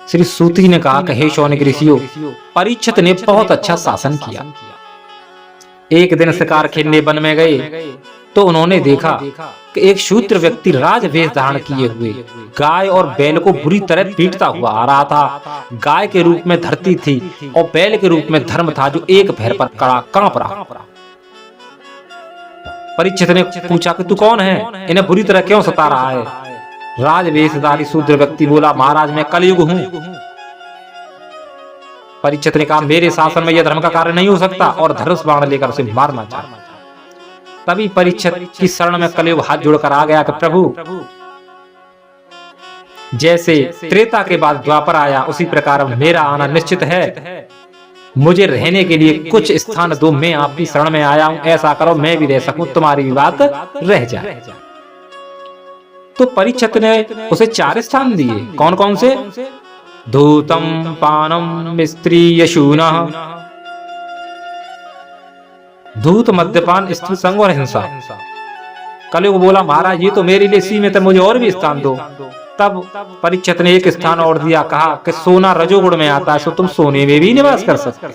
श्री सूत जी ने कहा कि हे शौनक ऋषियों, परीक्षित ने बहुत अच्छा शासन किया। एक दिन शिकार खेलने वन में गए तो उन्होंने देखा कि एक शूद्र व्यक्ति राजवेश धारण किए हुए गाय और बैल को बुरी तरह पीटता हुआ आ रहा था। गाय के रूप में धरती थी और बैल के रूप में धर्म था, जो एक पैर पर खड़ा कांप रहा। परीक्षित ने पूछा कि तू कौन है, इन्हें बुरी तरह क्यों सता रहा है? राजवेशधारी शूद्र व्यक्ति बोला, महाराज मैं कलयुग हूँ। परीक्षित ने कहा, मेरे शासन में यह धर्म का कार्य नहीं हो सकता, और धनुष बाण लेकर उसे मारना चाहा। तभी परीक्षित की शरण में कलयुग हाथ जोड़कर आ गया कि प्रभु, जैसे त्रेता के बाद द्वापर आया उसी प्रकार मेरा आना निश्चित है। मुझे रहने के लिए कुछ स्थान दो, मैं आपकी शरण में आया हूं, ऐसा करो मैं भी रह सकूं, तुम्हारी भी बात रह जाए। तो परीक्षित ने उसे 4 स्थान दिए। कौन कौन से? धूतम, पानम, स्त्री, यशूनः। धूत, मद्यपान, स्त्री संग और हिंसा। कलयुग बोला, महाराज ये तो मेरे लिए सीमित है, मुझे और भी स्थान दो। तब परीक्षित ने एक स्थान और दिया, कहा कि सोना रजोगुण में आता है, सो तुम सोने में भी निवास कर सकते।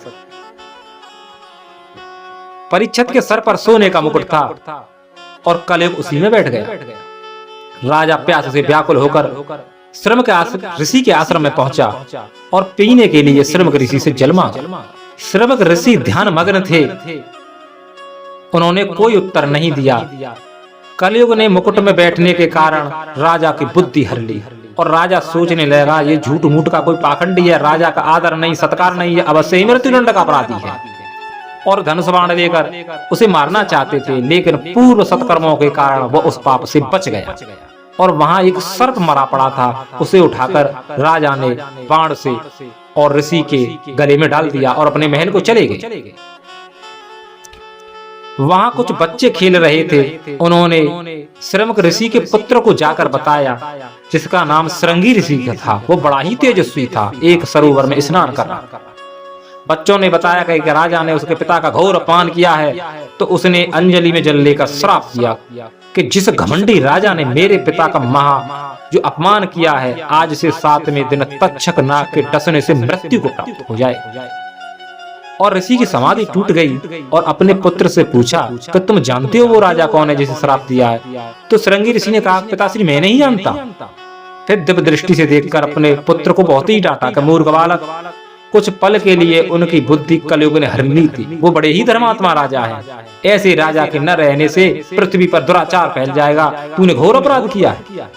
परीक्षित के सर पर सोने का मुकुट था और कलयुग उसी में बैठ गया। राजा प्यास से व्याकुल होकर श्रम के ऋषि के आश्रम में पहुंचा और पीने के लिए श्रमक ऋषि से जल मांगा। श्रमक ऋषि ध्यान मग्न थे, उन्होंने कोई उत्तर नहीं दिया। कलयुग ने मुकुट में बैठने के कारण राजा की बुद्धि हर ली और राजा सोचने लगा, ये झूठ मूठ का कोई पाखंडी है, राजा का आदर नहीं, सत्कार नहीं है, अवश्य ही मृत्युदंड का अपराधी है। और धनुष बाण लेकर उसे मारना चाहते थे, लेकिन पूर्व सत्कर्मों के कारण वह उस पाप से बच गया। और वहां एक सर्प मरा पड़ा था, उसे उठाकर राजा ने बाण से और ऋषि के गले में डाल दिया और अपने महल को चले गए। वहां कुछ बच्चे खेल रहे थे, उन्होंने श्रमक ऋषि के पुत्र को जाकर बताया, जिसका नाम श्रृंगी ऋषि का था। वो बड़ा ही तेजस्वी था, एक सरोवर में स्नान कर रहा। बच्चों ने बताया कि राजा ने उसके पिता का घोर अपमान किया है, तो उसने अंजलि में जल लेकर श्राप दिया कि जिस घमंडी राजा ने मेरे पिता का जो अपमान किया है, आज से 7वें दिन तक्षक नाग के डसने से मृत्यु को प्राप्त हो जाए। और ऋषि की समाधि टूट गई और अपने पुत्र से पूछा कि तुम जानते हो वो राजा कौन है जिसे श्राप दिया है? तो श्रृंगी ऋषि ने कहा, पिताश्री मैं नहीं जानता। फिर दिव्य दृष्टि से देखकर अपने पुत्र को बहुत ही डांटा कि मूर्ख बालक, कुछ पल के लिए उनकी बुद्धि कलयुग ने हर ली थी। वो बड़े ही धर्मात्मा राजा है, ऐसे राजा के न रहने से पृथ्वी पर दुराचार फैल जाएगा, तूने घोर अपराध किया है।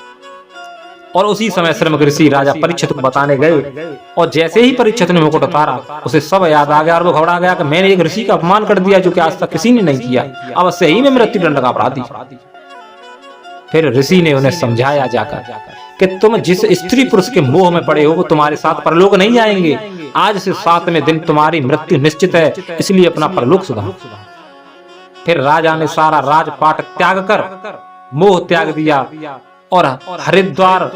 और उसी समय श्रमक ऋषि राजा परीक्षित को बताने गए और जैसे ही परीक्षित ने मुकुट उतारा, उसे सब याद आ गया और वो घबरा गया कि मैंने एक ऋषि का अपमान कर दिया जो कि आज तक किसी ने नहीं किया, अवश्य ही मैं मृत्युदंड का अपराधी। फिर ऋषि ने उन्हें समझाया जाकर कि तुम जिस स्त्री पुरुष के मोह में पड़े हो वो तुम्हारे साथ परलोक नहीं जाएंगे। आज से 7वें दिन तुम्हारी मृत्यु निश्चित है, इसलिए अपना परलोक सुधारो। फिर राजा ने सारा राजपाट त्याग कर मोह त्याग दिया और हरिद्वार,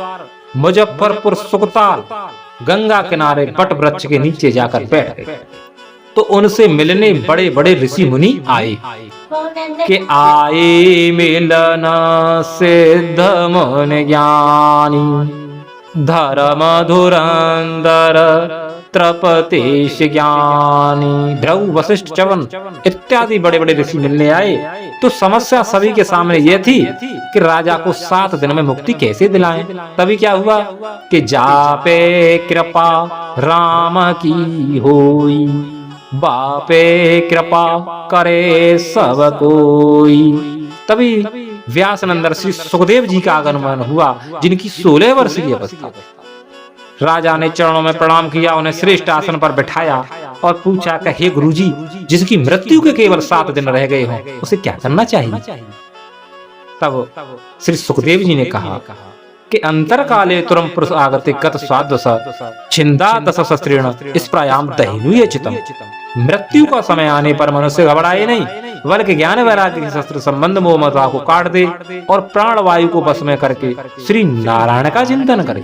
मुजफ्फरपुर, सुकताल, गंगा किनारे बट वृक्ष के नीचे जाकर बैठ गए। तो उनसे मिलने बड़े बड़े ऋषि मुनि आए कि आए मिलन सिद्ध मुनि ज्ञानी, धर्म धुरंधर त्रपतेश ज्ञानी, ध्रुव, वशिष्ठ, च्यवन इत्यादि बड़े बड़े ऋषि मिलने आए। तो समस्या सभी के सामने यह थी कि राजा को 7 दिन में मुक्ति कैसे दिलाएं। तभी क्या हुआ कि जापे कृपा राम की होई, बापे कृपा करे सब कोई। तभी व्यासनंदन श्री सुखदेव जी का आगमन हुआ, जिनकी 16 वर्ष की अवस्था। राजा ने चरणों में प्रणाम किया, उन्हें श्रेष्ठ आसन पर बिठाया और पूछा कि हे गुरुजी, जिसकी मृत्यु के केवल 7 दिन रह गए हों, उसे क्या करना चाहिए? तब श्री सुखदेव जी ने कहा कि अंतरकाले तुरम पुरुष आगते गत स्वादस छिंदा दस शस्त्रेण स्प्रायाम दहिनुये चितम। मृत्यु का समय आने पर मनुष्य घबराए नहीं, बल्कि ज्ञान वैराग्य के शस्त्र संबंध मोह ममता को काट दे और प्राण वायु को बस में करके श्री नारायण का चिंतन करे।